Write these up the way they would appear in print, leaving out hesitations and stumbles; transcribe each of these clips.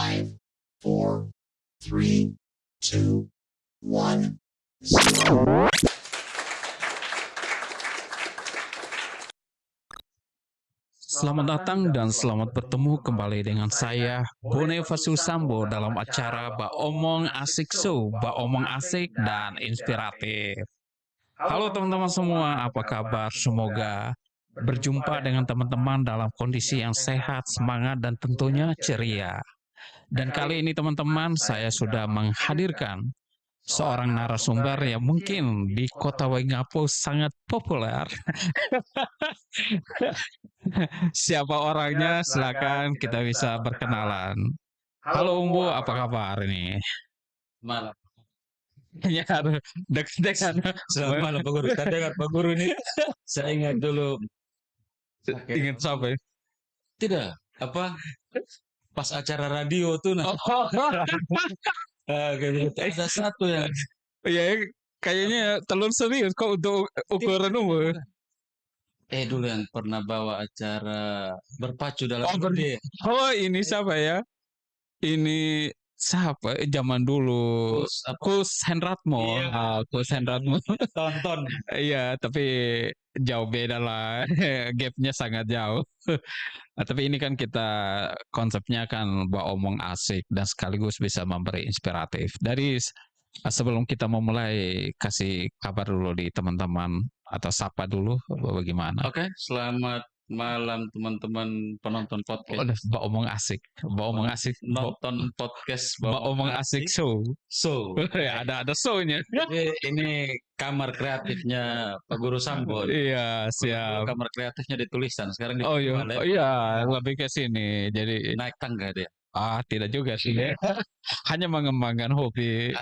5, 4, 3, 2, 1, 0. Selamat datang dan selamat bertemu kembali dengan saya, Bonifacius Sambo, dalam acara Ba Omong Asik Show, Ba Omong Asik dan Inspiratif. Halo teman-teman semua, apa kabar? Semoga berjumpa dengan teman-teman dalam kondisi yang sehat, semangat, dan tentunya ceria. Dan kali ini teman-teman, saya sudah menghadirkan seorang narasumber yang mungkin di kota Waingapu sangat populer. Siapa orangnya? Silakan kita bisa berkenalan. Halo Umbu, apa kabar ini? Malam. Ya, dengan Selamat malam Pak Guru. Tadi dengar Pak Guru ini, saya ingat dulu. ingat siapa? Tidak, apa? Pas acara radio tuh, nah. Oh, Ada satu yang. ya kayaknya telur serius kok untuk ukuran Umbu. Dulu yang pernah bawa acara berpacu dalam Oh, gede. Oh, ini siapa ya? Ini siapa? Zaman dulu. Kus, apa? Kus Hendratmo. Iya. Kus Hendratmo. Tonton. Iya, tapi jauh beda lah. Gapnya sangat jauh. Nah, tapi ini kan kita konsepnya kan bawa omong asik dan sekaligus bisa memberi inspiratif. Sebelum kita memulai, kasih kabar dulu di teman-teman atau sapa dulu bagaimana? Oke, selamat malam teman-teman penonton podcast. Bawa omong asik, bawa omong asik, Nonton podcast bawa omong asik show. So, Ya, ada show-nya. jadi ini kamar kreatifnya Pak Guru Sambo. Iya, siap. Kamar kreatifnya ditulisan sekarang di Oh iya, lebih ke sini. Jadi naik tangga dia. tidak juga sih. Hanya mengembangkan hobi.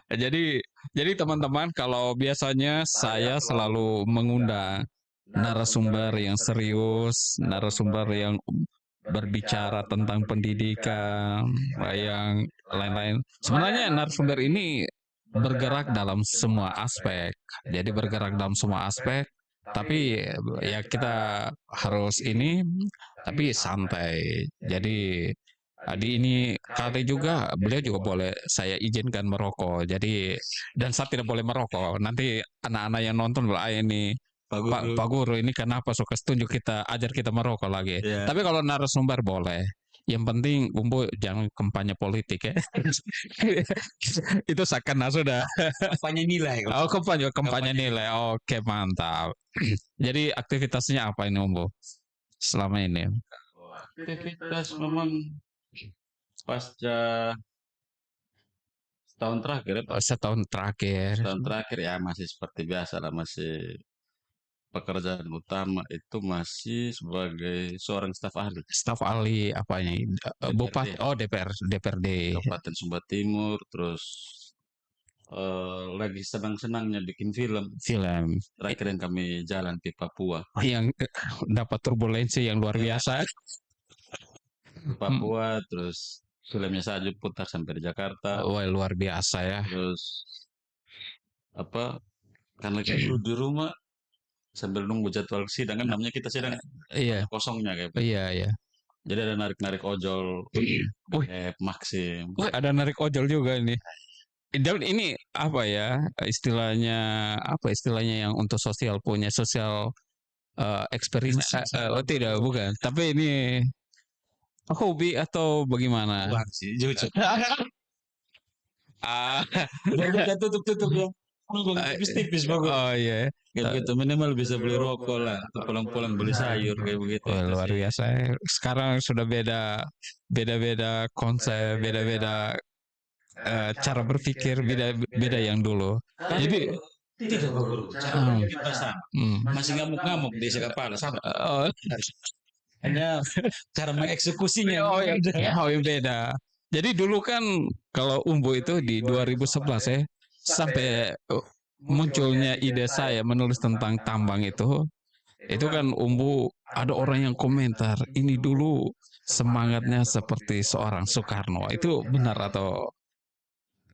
Jadi teman-teman, kalau biasanya saya selalu mengundang narasumber yang serius, narasumber yang berbicara tentang pendidikan, yang lain-lain. Sebenarnya narasumber ini bergerak dalam semua aspek. Jadi bergerak dalam semua aspek, tapi ya kita harus tapi santai. Jadi di ini kali juga beliau juga boleh saya izinkan merokok. Jadi dan saya tidak boleh merokok. Nanti anak-anak yang nonton ini Pak Guru ini kenapa suka setunjuk kita ajar kita merokok lagi. Yeah. Tapi kalau narasumber boleh. Yang penting Umbu jangan kampanye politik ya. Itu karena sudah kampanye nilai. Oh, kampanye nilai. Oke, mantap. Jadi aktivitasnya apa ini Umbu selama ini? Aktivitas memang pasca setahun terakhir ya, Pak. Setahun terakhir Ya masih seperti biasa lah, masih pekerjaan utama itu masih sebagai seorang staf ahli. Staf ahli apanya? Bupati. Oh, DPRD. Kabupaten Sumba Timur, terus lagi senang-senangnya bikin film. Terakhir yang kami jalan di Papua. Yang dapat turbulensi yang luar biasa. Papua, terus filmnya saja putar sampai di Jakarta. Wah, luar biasa ya. Terus karena kita di rumah sambil nunggu jadwal sidang, kan namanya kita sidang kosongnya kayak. Iya. Jadi ada narik ojol, Maxim. Ada narik ojol juga ini. Dan ini apa ya istilahnya yang untuk sosial punya sosial experience? Tidak, bukan. Tapi ini hobi atau bagaimana? Bukan sih, jujur. Jangan tutup ya. Tipis-tipis bagus. Oh iya. Kayak gitu, minimal bisa beli rokok lah, atau pulang-pulang beli sayur kayak begitu. Luar biasa. Sekarang sudah beda konsep, beda cara berpikir, beda yang dulu. Jadi tidak bagus. Cara kita sama. Masih ngamuk-ngamuk di kepala sama. Hanya cara mengeksekusinya. Yang beda. Jadi dulu kan kalau Umbu itu di 2011 ya, sampai munculnya ide saya menulis tentang tambang itu kan Umbu ada orang yang komentar, ini dulu semangatnya seperti seorang Soekarno. Itu benar atau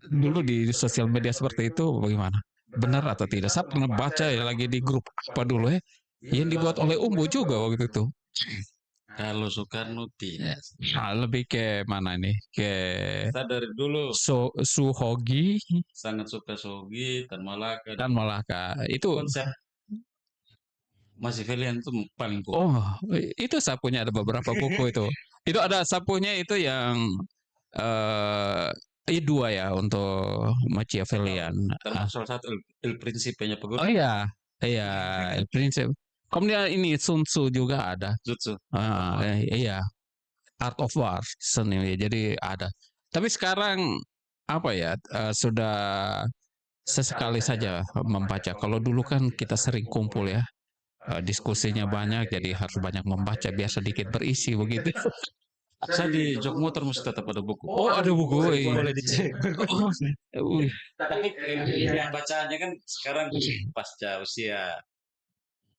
dulu di sosial media seperti itu bagaimana? Benar atau tidak? Saya pernah baca ya lagi di grup apa dulu ya, yang dibuat oleh Umbu juga waktu itu. Kalau Soekarno tidak. Lebih ke mana nih? Ke Kita dari dulu Suhogi sangat suka Sogi, Tan Malaka, dan Malaka. Itu konsep masih kalian tuh paling kuat. oh, itu sapunya ada beberapa buku itu. Itu ada sapunya itu yang dua ya untuk Machiavellian. Termasuk salah satu Il Principe-nya Pak Guru. Oh iya, iya, El Principe. Kemudian ini Sun Tzu juga ada. Jutsu. Iya, Art of War seni. Jadi ada. Tapi sekarang apa ya? Sudah sesekali saja membaca. Kalau dulu kan kita sering kumpul ya. Diskusinya banyak, jadi harus banyak membaca biar sedikit berisi begitu. Saya di jok motor mesti tetap ada buku. Oh, ada buku. Boleh dicek. Wih, Tapi yang bacaannya kan sekarang pasca usia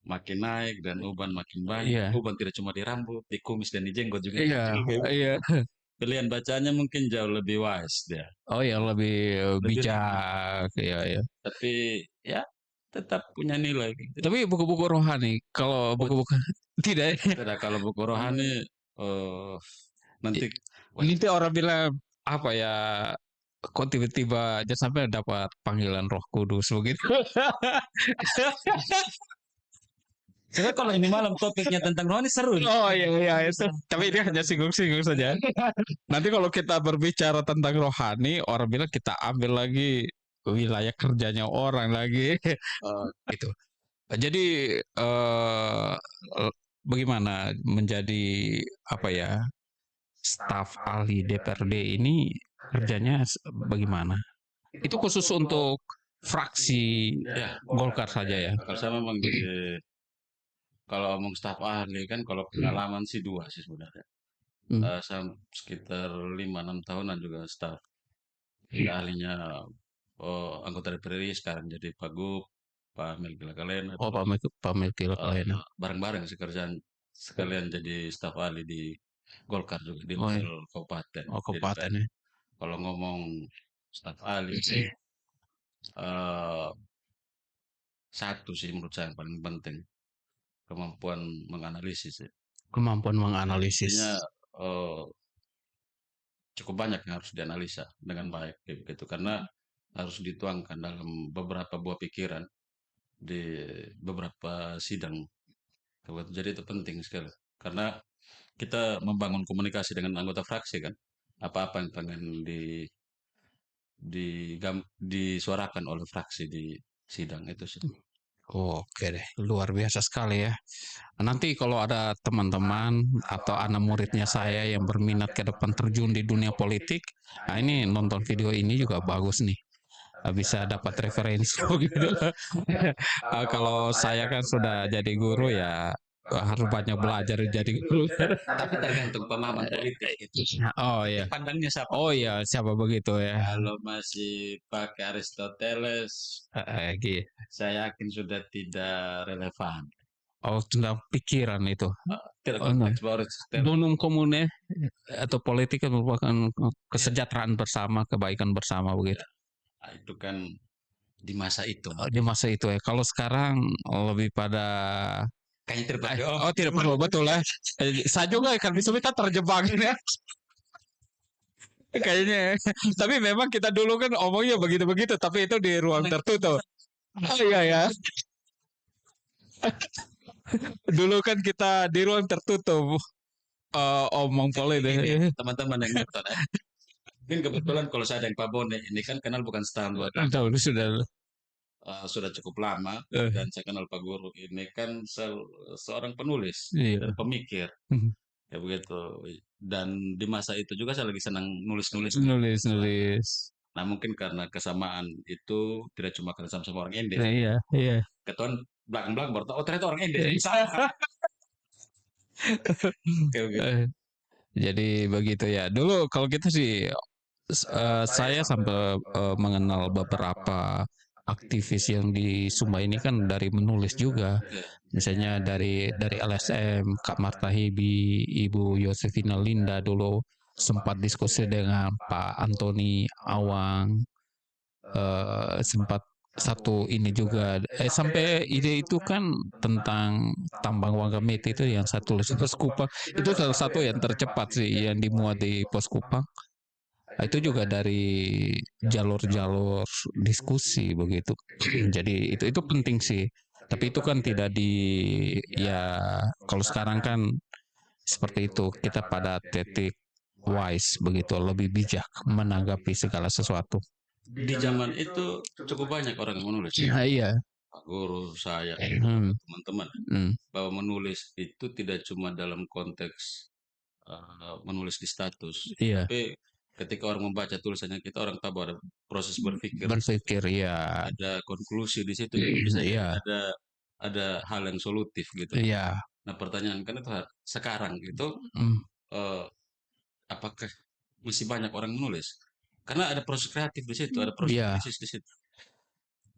makin naik dan uban makin banyak. Iya. Uban tidak cuma di rambut, di kumis dan di jenggot juga. Iya, iya. Pilihan bacanya mungkin jauh lebih wise dia. Oh, yang lebih Lebih bijak, ya, ya. Tapi ya tetap punya nilai. Tapi buku-buku rohani, kalau buku-buku tidak. Tidak, kalau buku rohani nanti Nanti orang bilang apa ya? Kok tiba-tiba jangan sampai dapat panggilan Roh Kudus begitu. Karena kalau ini malam topiknya tentang rohani seru. Oh iya iya itu. Tapi ini hanya singgung-singgung saja. Nanti kalau kita berbicara tentang rohani, orang bilang kita ambil lagi wilayah kerjanya orang lagi. Gitu. Jadi bagaimana menjadi apa ya staf ahli DPRD ini kerjanya bagaimana? Itu khusus untuk fraksi Ya, Golkar saja ya. kalau saya memang kalau ngomong staf ahli kan kalau pengalaman sih 2 sih sebenarnya. Saya sekitar 5-6 tahunan juga staf ahlinya anggota DPR sekarang jadi Pak Gup, Pak Melki Lakalena. Oh, Pak Melki Lakalena. Bareng-bareng sekalian jadi staf ahli di Golkar juga di Oh, iya. level kabupaten. Oh, Jadi kabupaten ya. kalau ngomong staf ahli sih satu sih menurut saya yang paling penting kemampuan menganalisis. Kemampuan menganalisis. Artinya cukup banyak yang harus dianalisa dengan baik gitu karena harus dituangkan dalam beberapa buah pikiran di beberapa sidang. Jadi itu penting sekali karena kita membangun komunikasi dengan anggota fraksi kan apa-apa yang pengen disuarakan oleh fraksi di sidang itu sih. Oke deh, luar biasa sekali ya. Nanti kalau ada teman-teman atau anak muridnya saya yang berminat ke depan terjun di dunia politik, nah ini nonton video ini juga bagus nih. Bisa dapat referensi gitu. Kalau saya kan sudah jadi guru ya harus banyak belajar jadi guru. Tapi tergantung pemahaman politik itu. Oh iya. Pandangnya siapa? Oh iya, siapa begitu ya? Kalau masih pakai Aristoteles, Gitu. saya yakin sudah tidak relevan. Oh, tentang pikiran itu. Tidak Oh, enggak. konteks bahwa Aristoteles. Donum komune atau politik kan merupakan kesejahteraan bersama, kebaikan bersama begitu. Nah, itu kan di masa itu. Di masa itu ya. Kalau sekarang lebih pada Kayaknya terpakai. oh tidak perlu betul ya. Saya juga kan bisa kita terjebak ya. Kayaknya. Tapi memang kita dulu kan omongnya begitu-begitu, tapi itu di ruang tertutup. Oh iya ya. Dulu kan kita di ruang tertutup omong politik. Teman-teman yang nonton ya. Mungkin kebetulan kalau saya yang Pak Bone ini kan kenal bukan setahun 2 tahun. Tahu Sudah cukup lama dan saya kenal Pak Guru ini kan seorang penulis, pemikir, ya begitu. Dan di masa itu juga saya lagi senang nulis-nulis. Nah mungkin karena kesamaan itu tidak cuma karena sama-sama orang Ende. Iya. Ketuan belakang-belakang baru tahu, oh ternyata orang Ende. Jadi begitu ya. Dulu kalau kita sih saya sampai mengenal beberapa aktivis yang di Sumba ini kan dari menulis juga. Misalnya dari LSM, Kak Marta Hebi, Ibu Yosefina Linda dulu sempat diskusi dengan Pak Antoni Awang, sempat satu ini juga sampai ide itu kan tentang tambang Wangamit itu yang saya tulis di Pos Kupang itu salah satu yang tercepat sih yang dimuat di Pos Kupang. Itu juga dari jalur-jalur diskusi begitu. Jadi itu penting sih. Tapi itu kan tidak ya kalau sekarang kan seperti itu kita pada titik wise begitu lebih bijak menanggapi segala sesuatu. Di zaman itu cukup banyak orang yang menulis. Iya. Pak Guru, saya, teman-teman, bahwa menulis itu tidak cuma dalam konteks menulis di status, tapi ketika orang membaca tulisannya kita, orang tahu ada proses berpikir, ya. ada konklusi di situ, bisa ada hal yang solutif gitu. Iya. Nah pertanyaan kan itu sekarang itu apakah masih banyak orang menulis? Karena ada proses kreatif di situ, ada proses krisis di situ.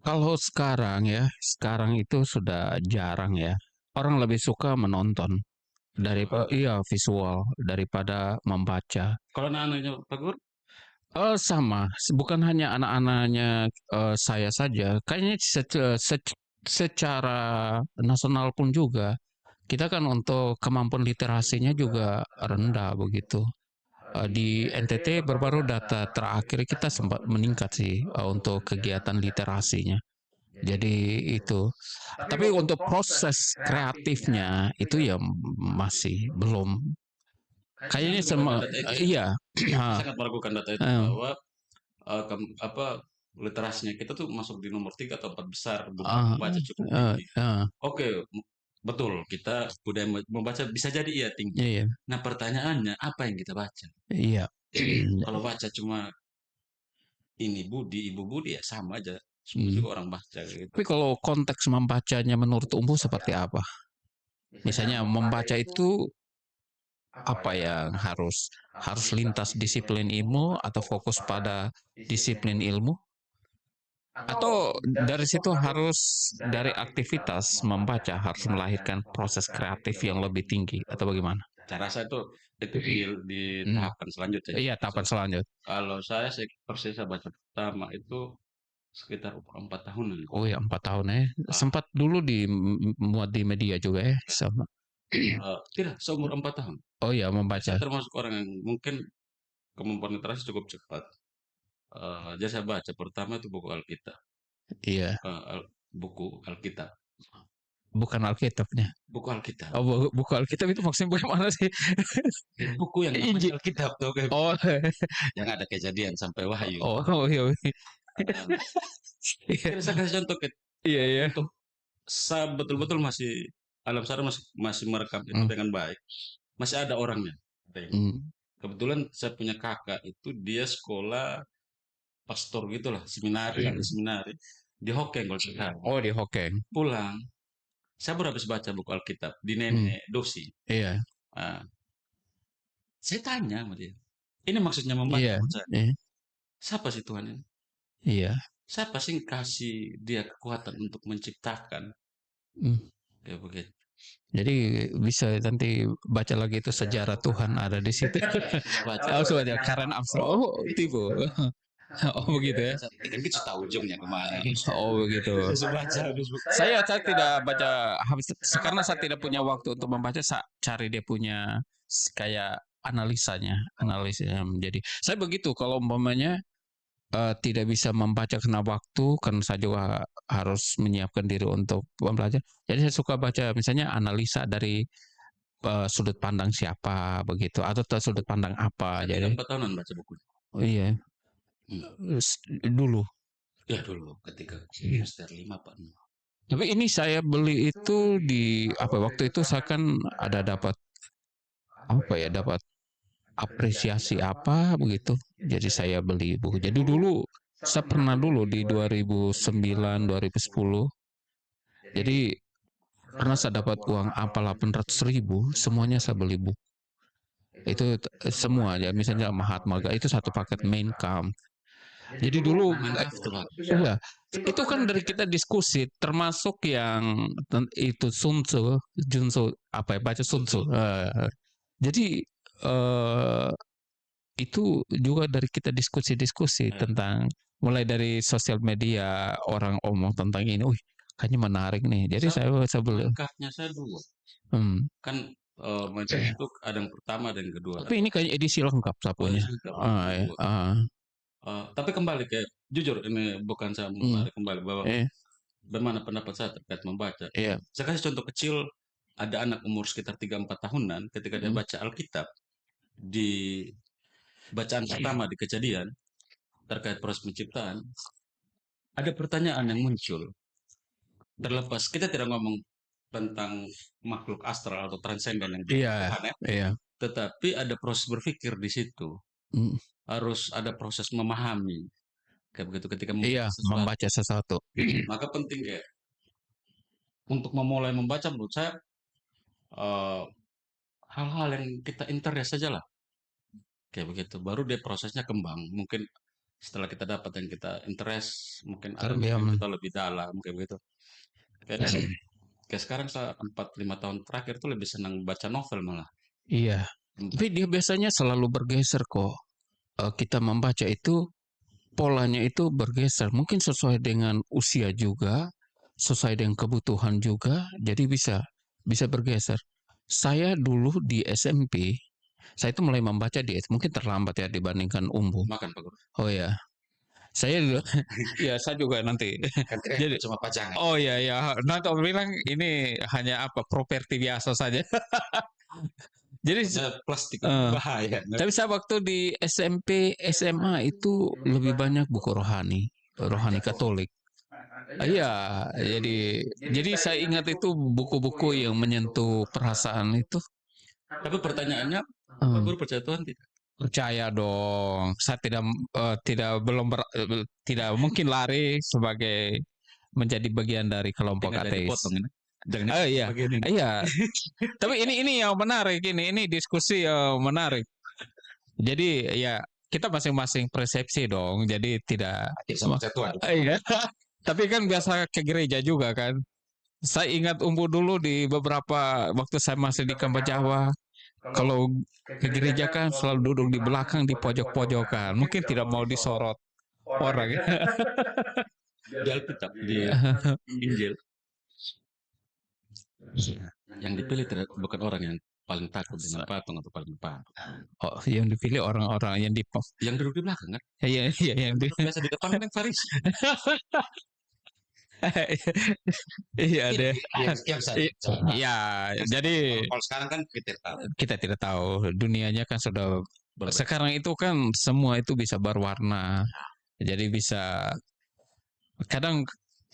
Kalau sekarang itu sudah jarang ya. Orang lebih suka menonton daripada visual daripada membaca. Kalau anak-anaknya Pak Guru? Sama, bukan hanya anak-anaknya saya saja. Kayaknya secara nasional pun juga. Kita kan untuk kemampuan literasinya juga rendah begitu. Di NTT baru data terakhir kita sempat meningkat sih untuk kegiatan literasinya. Jadi itu. Tapi untuk proses kreatifnya itu ya masih belum. Kayaknya sama sangat meragukan data itu bahwa literasinya kita tuh masuk di nomor 3 atau 4 besar, membaca cukup tinggi. Oke, betul, kita budaya membaca bisa jadi tinggi. Nah pertanyaannya apa yang kita baca? Iya. Kalau baca cuma ini Budi, Ibu Budi ya sama aja. Semua juga orang baca gitu. Tapi kalau konteks membacanya menurut Umbu seperti apa? Misalnya membaca itu apa yang harus lintas disiplin ilmu atau fokus pada disiplin ilmu? Atau dari situ harus dari aktivitas membaca harus melahirkan proses kreatif yang lebih tinggi atau bagaimana? Saya rasa itu di tahapan selanjutnya. Iya, tahapan selanjutnya. Kalau saya baca pertama itu sekitar 4 tahun. Oh ya, 4 tahun ya. Sempat dulu muat di media juga ya sama. Tidak, seumur 4 tahun. Oh ya, membaca. Saya termasuk orang yang mungkin kemampuan literasi cukup cepat. Jadi saya baca pertama itu buku Alkitab. Iya. Buku Alkitab. Bukan Alkitabnya. Buku Alkitab. Oh, buku Alkitab itu maksudnya bagaimana sih? Buku yang namanya Alkitab tuh. Oh. Yang ada kejadian sampai Wahyu. Oh iya. Saya kasih contoh Iya. Untuk saya betul-betul masih alam sadar masih merekam itu dengan baik. Masih ada orangnya. Kebetulan saya punya kakak itu dia sekolah pastor gitulah, seminari di Hokeng kalau sekarang. Oh, di Hokeng. Pulang, saya baru habis baca buku Alkitab di Nenek Dosi. Iya. Saya tanya sama dia, ini maksudnya membaca siapa sih Tuhan ini? Iya. Siapa sih kasih dia kekuatan untuk menciptakan? Kayak begitu. Jadi bisa nanti baca lagi itu sejarah Tuhan ada di situ. Oh, soalnya Karen Armstrong. Oh, tipe. Oh begitu ya. Kan kita tahu ujungnya kemana. Oh begitu. Saya tidak baca habis karena saya tidak punya waktu untuk membaca. Saya cari dia punya kayak analisanya. Jadi saya begitu kalau umpamanya tidak bisa membaca karena waktu, kan saya juga harus menyiapkan diri untuk belajar. Jadi saya suka baca misalnya analisa dari sudut pandang siapa begitu atau sudut pandang apa. Jadi 4 tahunan baca buku. Oh iya. Dulu. Ya dulu ketika semester 5 Pak. Tapi ini saya beli itu di waktu itu saya kan ada dapat dapat apresiasi apa begitu. Jadi saya beli buku. Jadi dulu saya pernah di 2009 2010. Jadi pernah saya dapat uang 800.000, semuanya saya beli buku. Itu semua ya, misalnya Mahatma Gandhi itu satu paket Mein Kampf. Jadi dulu itu kan dari kita diskusi termasuk yang itu Sun Tzu, baca Sun Tzu. Jadi itu juga dari kita diskusi tentang mulai dari sosial media orang omong tentang ini, kayaknya menarik nih. Jadi saya beli. Lengkapnya saya 2. Kan media itu ada yang pertama dan yang kedua. Tapi ini kayak edisi lengkap sapunya. Tapi kembali ke jujur ini bukan saya menarik kembali bahwa bagaimana pendapat saya terkait membaca. Saya kasih contoh kecil, ada anak umur sekitar 3-4 tahunan ketika dia baca Alkitab di bacaan pertama di Kejadian terkait proses penciptaan, ada pertanyaan yang muncul. Terlepas kita tidak ngomong tentang makhluk astral atau transenden yang Tuhan, tetapi ada proses berpikir di situ. Harus ada proses memahami kayak begitu ketika membaca sesuatu. Maka penting kayak untuk memulai membaca menurut saya hal-hal yang kita interest saja lah kayak begitu, baru dia prosesnya kembang. Mungkin setelah kita dapat yang kita interest, mungkin ada yang kita lebih dalam kayak begitu. Kayak sekarang saya 4-5 tahun terakhir tuh lebih senang baca novel malah. Iya. Tapi dia biasanya selalu bergeser kok. Kita membaca itu polanya itu bergeser, mungkin sesuai dengan usia juga, sesuai dengan kebutuhan juga, jadi bisa bergeser. Saya dulu di SMP, saya itu mulai membaca mungkin terlambat ya dibandingkan Umbu. Makan Pak Guru. Oh ya, saya dulu, ya saya juga nanti. Jadi cuma pajangan. Oh ya, nanti orang bilang ini hanya properti biasa saja. Jadi plastik bahaya. Tapi saya waktu di SMP, SMA itu lebih banyak buku rohani Katolik. Iya, jadi saya ingat itu buku-buku yang menyentuh perasaan itu. Tapi pertanyaannya, Pak Guru percaya Tuhan tidak? Percaya dong. Saya tidak mungkin lari sebagai menjadi bagian dari kelompok ateis. Iya. Tapi ini yang menarik, ini diskusi yang menarik. Jadi ya kita masing-masing persepsi dong. Jadi tidak sama Tuhan. Iya. Tapi kan biasa ke gereja juga kan. Saya ingat Umbu dulu di beberapa waktu saya masih di Kampung Jawa. Kalau ke gereja kan selalu duduk di belakang di pojok-pojokan. Mungkin tidak mau disorot orang ya. Di Alkitab, di Injil. Yang dipilih bukan orang yang paling takut dengan patung atau paling patung. Oh, yang dipilih orang-orang yang duduk di belakang kan? Iya, yang biasa di depan kan yang Farisi. Iya deh. Iya, jadi kalau sekarang kan kita tidak tahu dunianya kan sudah sekarang itu kan semua itu bisa berwarna. Jadi bisa kadang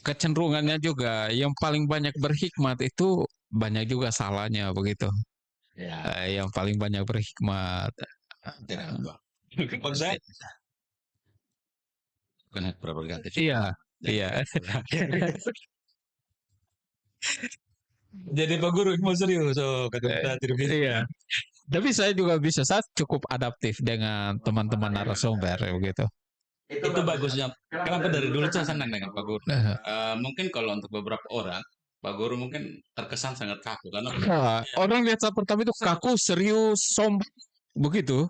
kecenderungannya juga yang paling banyak berhikmat itu banyak juga salahnya begitu. Yang paling banyak berhikmat. Bukan prerogatif. Iya. Jadi Pak Guru mau serius Iya. Tapi saya juga saya cukup adaptif dengan teman-teman narasumber begitu. Itu bagusnya. Kenapa dari dulu saya senang dengan Pak Guru. Mungkin kalau untuk beberapa orang Pak Guru mungkin terkesan sangat kaku karena orang lihat saya pertama itu kaku, serius, sombong begitu.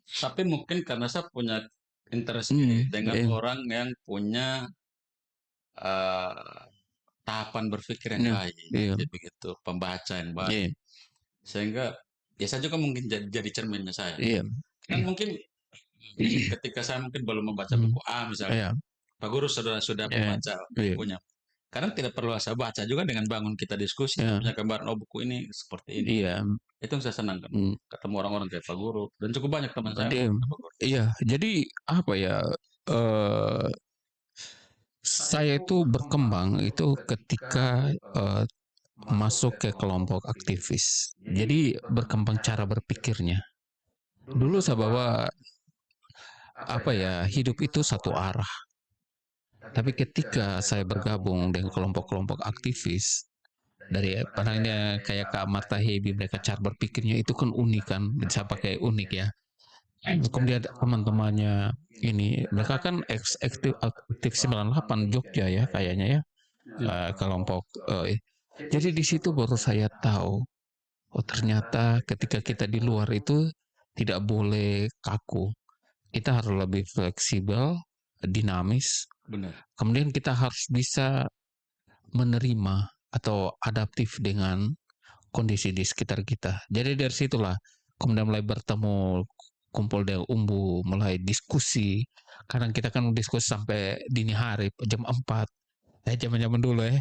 Tapi mungkin karena saya punya interest dengan orang yang punya tahapan berpikir yang baik, jadi begitu, pembaca yang baik, sehingga ya saya juga mungkin jadi cerminnya saya. Kan mungkin ketika saya mungkin belum membaca buku A misalnya, Pak Guru sudah membaca bukunya. Karena tidak perlu saya baca juga dengan bangun kita diskusi, punya gambaran buku ini seperti ini. Itu yang saya senang kan, ketemu orang-orang kayak Pak Guru dan cukup banyak teman saya. Iya, jadi apa ya? Saya itu berkembang itu ketika masuk ke kelompok aktivis. Jadi berkembang cara berpikirnya. Dulu saya bawa hidup itu satu arah. Tapi ketika saya bergabung dengan kelompok-kelompok aktivis dari panahnya kayak Kak Martha Heby, mereka cara berpikirnya itu kan unik kan, bisa pakai unik ya. Kemudian teman-temannya ini mereka kan aktif 98 Jogja ya kayaknya ya, kelompok. Jadi di situ baru saya tahu, ternyata ketika kita di luar itu tidak boleh kaku, kita harus lebih fleksibel, dinamis. Benar. Kemudian kita harus bisa menerima atau adaptif dengan kondisi di sekitar kita. Jadi dari situlah kemudian mulai bertemu, kumpul dengan umbu, mulai diskusi. Kadang kita kan diskusi sampai dini hari, jam 4. Zaman-zaman dulu ya.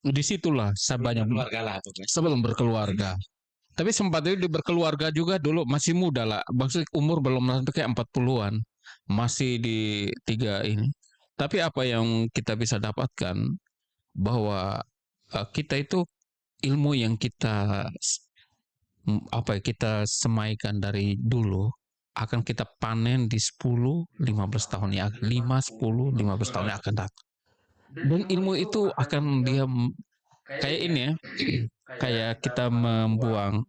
Disitulah saya banyak Keluarga lah pokoknya. sebelum berkeluarga. Tapi sempat itu berkeluarga juga dulu, masih muda lah. Maksudnya umur belum sampai kayak 40-an. Masih di 3 ini. Tapi apa yang kita bisa dapatkan bahwa kita itu ilmu yang kita kita semaikan dari dulu akan kita panen di 10-15 tahun yang 5-10-15 tahun yang akan datang. Dan ilmu itu akan dia kayak ini ya, kayak kita membuang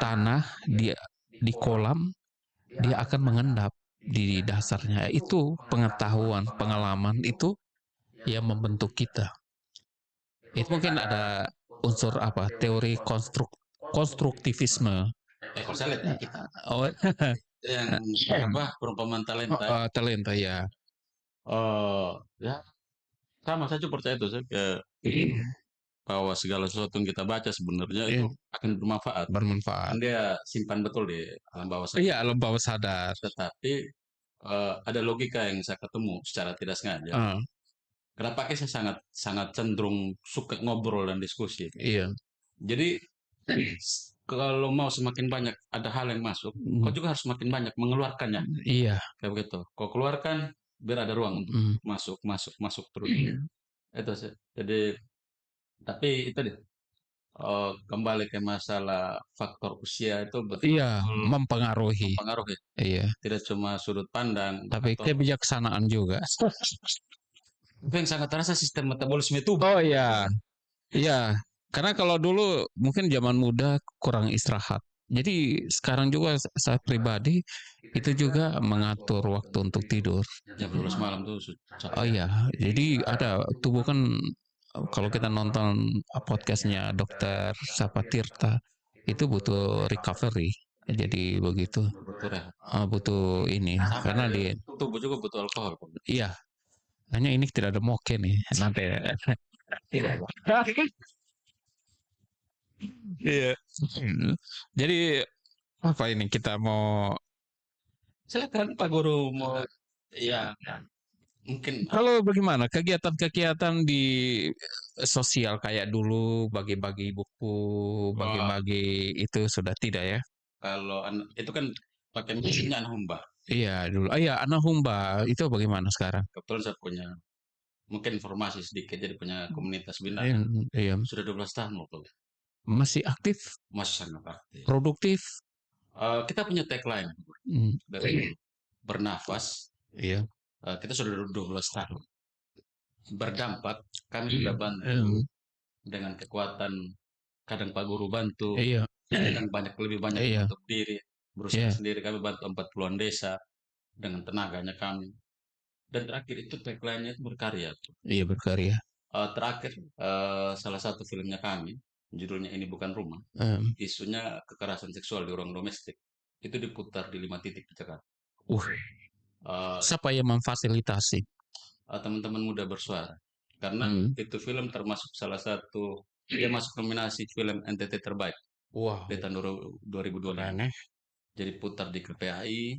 tanah di kolam, dia akan mengendap di dasarnya. Itu pengetahuan, pengalaman itu yang membentuk kita. Itu mungkin ada unsur apa? Teori konstruktivisme. Kalau saya lihat kita Oh, yang apa perumpamaan talenta. Talenta ya. Ya sama saja percaya itu saya bahwa segala sesuatu yang kita baca sebenarnya itu akan bermanfaat. Kan dia simpan betul di alam bawah sadar. Iya, alam bawah sadar. Tetapi ada logika yang saya ketemu secara tidak sengaja. Kenapa saya sangat cenderung suka ngobrol dan diskusi. Iya. Jadi kalau mau semakin banyak ada hal yang masuk, kau juga harus semakin banyak mengeluarkannya. Iya. Kayak begitu. Kau keluarkan biar ada ruang untuk masuk terus. Itu sih. Jadi tapi itu deh. Kembali ke masalah faktor usia itu betul. Iya, mempengaruhi. Iya. Tidak cuma sudut pandang, tapi kebijaksanaan juga. Itu yang sangat terasa sistem metabolisme tubuh. Oh iya. Iya, karena kalau dulu mungkin zaman muda kurang istirahat. Jadi sekarang juga saya pribadi itu juga mengatur waktu untuk tidur. Jam 12 malam tuh. Oh iya, jadi ada tubuh kan kalau kita nonton podcastnya Dokter Sapatirta itu butuh recovery. Jadi begitu. Butuh ini karena di tubuh juga butuh alkohol. Iya. Hanya ini tidak ada moke nih nanti. Iya. Jadi apa ini kita mau? Silakan Pak Guru mau. Iya. Mungkin. Kalau bagaimana kegiatan-kegiatan di sosial kayak dulu bagi-bagi buku, bagi-bagi itu sudah tidak ya? Kalau itu kan pakai mesinnya anak humba. Iya dulu. Iya anak humba itu bagaimana sekarang? Kebetulan saya punya mungkin informasi sedikit jadi punya komunitas binaan. Iya. Sudah 12 tahun loh. Masih aktif? Masih sangat aktif. Produktif? Kita punya tagline dari bernafas. Iya. Kita sudah 12 tahun. Berdampak, kami sudah bantu dengan kekuatan kadang Pak Guru bantu, kadang lebih banyak untuk diri, berusaha sendiri kami bantu 40-an desa dengan tenaganya kami. Dan terakhir itu tagline-nya itu berkarya. Iya berkarya. Terakhir salah satu filmnya kami, judulnya Ini Bukan Rumah, isunya kekerasan seksual di ruang domestik. Itu diputar di 5 titik di Jakarta. Siapa yang memfasilitasi? Teman-teman muda bersuara. Karena itu film termasuk salah satu, dia masuk nominasi film NTT terbaik. Di tahun 2025. Jadi putar di KPAI,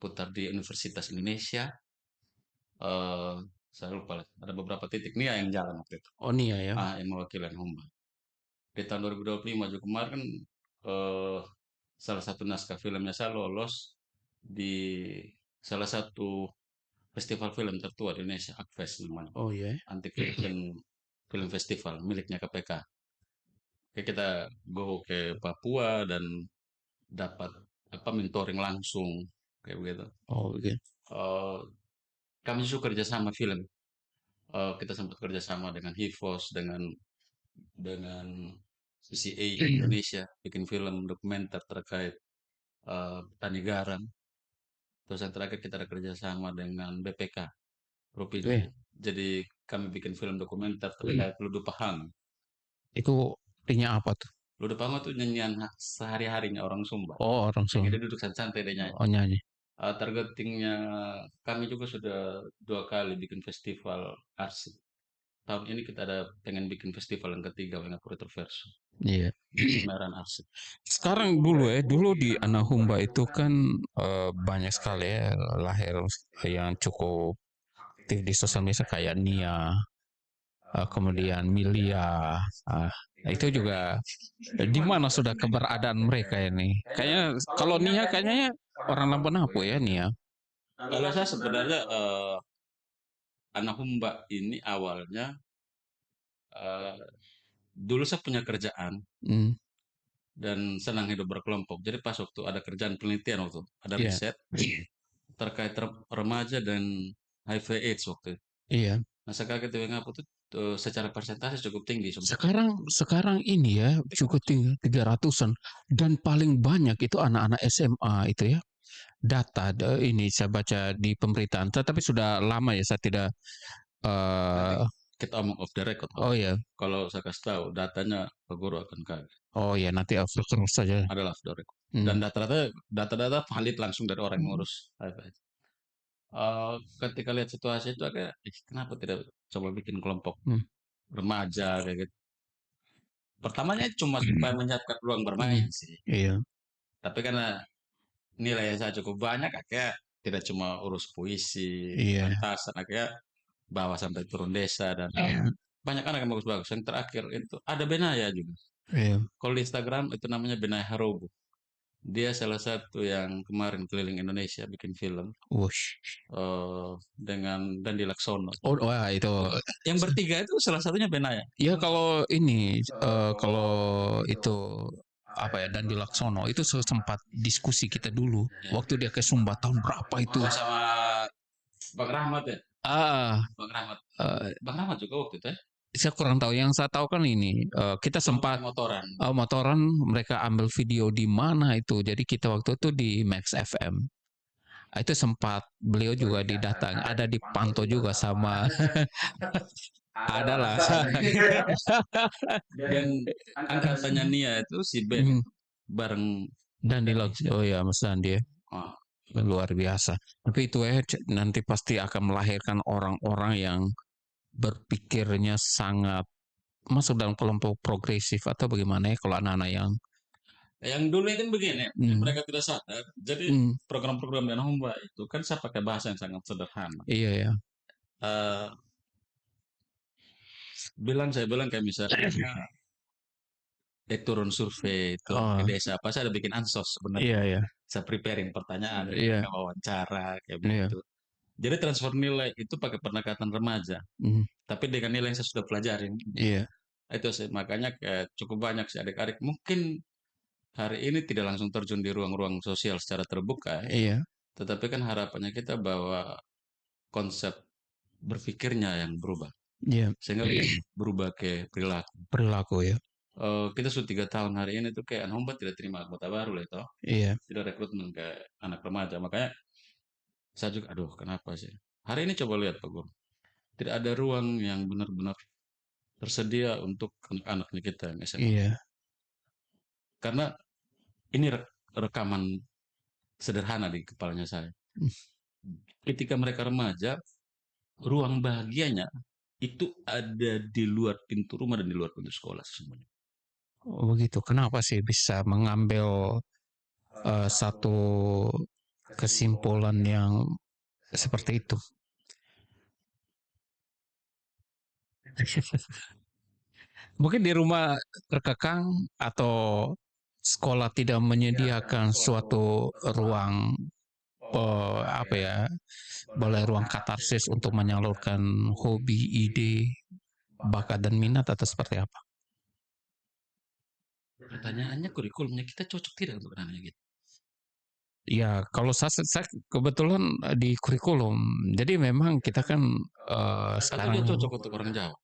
putar di Universitas Indonesia. Saya lupa lah, ada beberapa titik. Nia yang jalan waktu itu. Oh Nia ya? Yang mewakili Humba. Di tahun 2025 juga kemarin salah satu naskah filmnya saya lolos di salah satu festival film tertua di Indonesia, Akfest namanya. Oh iya. Anti-fiction film festival miliknya KPK. Kita go ke Papua dan dapat mentoring langsung kayak begitu. Oh oke. Kami juga kerjasama film. Kita sempat kerjasama dengan HIFOS, dengan CCA Indonesia, bikin film dokumenter terkait petani garam. Terus yang terakhir kita ada kerjasama dengan BPK provinsi. Jadi kami bikin film dokumenter terkait Ludu Pahang. Itu artinya apa tuh? Ludu Pahang itu nyanyian sehari-harinya orang Sumba. Oh orang Sumba. Kita duduk santai dia nyanyi. Oh nyanyi. Targetingnya kami juga sudah 2 kali bikin festival arsip. Tahun ini kita ada pengen bikin festival yang ketiga yang Verso Iya. di pameran arsip. Sekarang dulu di Anahumba itu kan banyak sekali ya lahir yang cukup aktif di sosial media kayak Nia, kemudian Milia. Itu juga di mana sudah keberadaan mereka ini? Kayaknya kalau Nia kayaknya orang Lampung apa ya Nia? Kalau saya sebenarnya Anahumba ini awalnya eh, dulu saya punya kerjaan Hmm, dan senang hidup berkelompok. Jadi pas waktu ada kerjaan penelitian waktu ada iya, riset terkait remaja dan HIV/AIDS waktu itu. iya. Nah, saya kaget ngapa tuh secara persentase cukup tinggi. Sekarang ini ya cukup tinggi 300-an dan paling banyak itu anak-anak SMA itu ya. Ini saya baca di pemberitaan, tetapi sudah lama ya saya tidak. Nanti eh kita omong off the record. oh ya, Kalau saya kasih tahu datanya Pak Guru akan kaget. oh ya nanti terus saja. Adalah off the record. Hmm. Dan data-data valid langsung dari orang yang ngurus HIV. Ketika lihat situasi itu agak, kenapa tidak coba bikin kelompok remaja kayak gitu. Pertamanya cuma supaya menyiapkan ruang bermain sih. Iya. Tapi karena nilai saya cukup banyak, akhirnya tidak cuma urus puisi, Iya. pentasan, akhirnya bawa sampai turun desa dan banyak anak yang bagus-bagus. Yang terakhir itu ada Benaya juga. Iya. Kalau di Instagram itu namanya Benaya Harobu. Dia salah satu yang kemarin keliling Indonesia bikin film Wush. dengan Dandi Laksono. Oh, wah itu. Yang bertiga itu salah satunya Benaya. Ya kalau ini kalau itu apa ya Dandi Laksono itu sempat diskusi kita dulu waktu dia ke Sumba tahun berapa itu. Oh, sama Bang Rahmat ya? Bang Rahmat. Bang Rahmat juga waktu itu ya? Saya kurang tahu. Yang saya tahu kan ini kita sempat motoran mereka ambil video di mana itu. Jadi kita waktu itu di Max FM. Itu sempat beliau juga didatang, ada dipantau juga sama adalah dan angkatannya Nia itu si Ben bareng dan di oh ya Mas Dandi ya. Luar biasa. Tapi itu nanti pasti akan melahirkan orang-orang yang berpikirnya sangat masuk dalam kelompok progresif atau bagaimana ya kalau anak-anak yang dulu itu begini, mereka tidak sadar. Jadi program-program dan Humba itu kan saya pakai bahasa yang sangat sederhana. Iya ya. Saya bilang kayak misalnya turun survei itu ke desa apa saya ada bikin ansos sebenarnya. Iya ya. Saya preparing pertanyaan, wawancara kayak begitu. Jadi transfer nilai itu pakai pendekatan remaja, tapi dengan nilai yang saya sudah pelajarin. Iya. Itu sih makanya cukup banyak sih adik-adik mungkin hari ini tidak langsung terjun di ruang-ruang sosial secara terbuka. Iya. Tetapi kan harapannya kita bahwa konsep berpikirnya yang berubah. Iya. Sehingga berubah ke perilaku. Perilaku ya. Kita sudah 3 tahun hari ini tuh kayak Anhumba tidak terima anggota baru lah itu. Iya. Tidak rekrutmen ke anak remaja. Makanya saya juga, aduh kenapa sih? Hari ini coba lihat Pak Guru. Tidak ada ruang yang benar-benar tersedia untuk anak-anaknya kita yang SMA. Iya. Karena ini rekaman sederhana di kepalanya saya. Ketika mereka remaja, ruang bahagianya itu ada di luar pintu rumah dan di luar pintu sekolah semuanya. Oh begitu. Kenapa sih bisa mengambil satu kesimpulan yang seperti itu? Mungkin di rumah terkekang atau sekolah tidak menyediakan suatu ruang boleh ruang katarsis untuk menyalurkan hobi, ide, bakat dan minat atau seperti apa? Pertanyaannya kurikulumnya kita cocok tidak untuk anak-anak gitu? Ya, kalau saya kebetulan di kurikulum, jadi memang kita kan sekarang dia cocok untuk orang Jawa.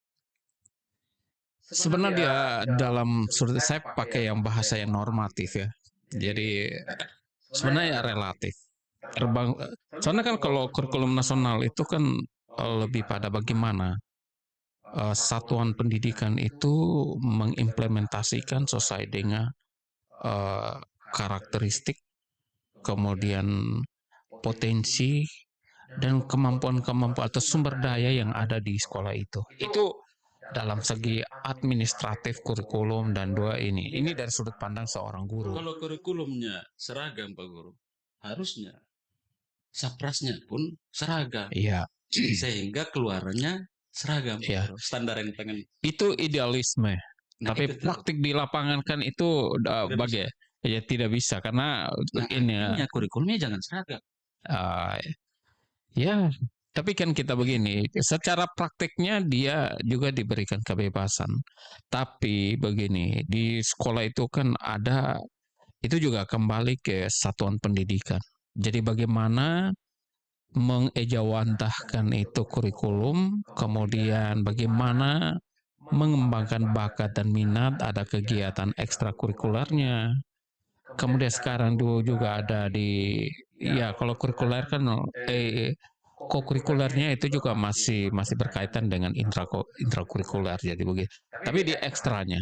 Sebenarnya dia dalam saya pakai yang bahasa yang normatif ya. Jadi sebenarnya relatif. Soalnya kan kalau kurikulum nasional itu kan lebih pada bagaimana satuan pendidikan itu mengimplementasikan sesuai dengan karakteristik, kemudian potensi dan kemampuan-kemampuan atau sumber daya yang ada di sekolah itu. Itu dalam segi administratif kurikulum dan dua ini. Ini dari sudut pandang seorang guru. Kalau kurikulumnya seragam Pak Guru, harusnya saprasnya pun seragam. Iya. Sehingga keluarannya seragam. Iya. Standar yang pengen. Itu idealisme. Nah, tapi itu praktik di lapangan kan itu ya tidak bisa karena ini kurikulumnya jangan seragam. Ya, tapi kan kita begini, secara praktiknya dia juga diberikan kebebasan. Tapi begini, di sekolah itu kan ada, itu juga kembali ke satuan pendidikan. Jadi bagaimana mengejawantahkan itu kurikulum, kemudian bagaimana mengembangkan bakat dan minat, ada kegiatan ekstrakurikulernya. Kemudian sekarang dulu juga ada kalau kurikuler kan kokurikulernya itu juga masih berkaitan dengan intrakurikuler, jadi begitu. Tapi di ekstranya,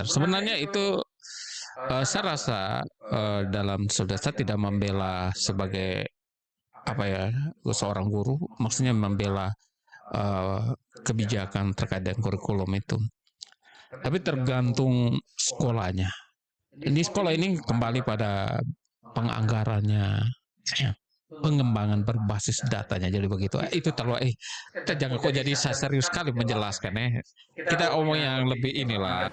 sebenarnya itu saya rasa dalam saya tidak membela sebagai seorang guru, maksudnya membela kebijakan terkait dengan kurikulum itu. Tapi tergantung sekolahnya. Di sekolah ini kembali pada penganggarannya, pengembangan berbasis datanya, jadi begitu. Itu terlalu kita jangan kok jadi saya serius sekali menjelaskan Kita omong yang lebih inilah.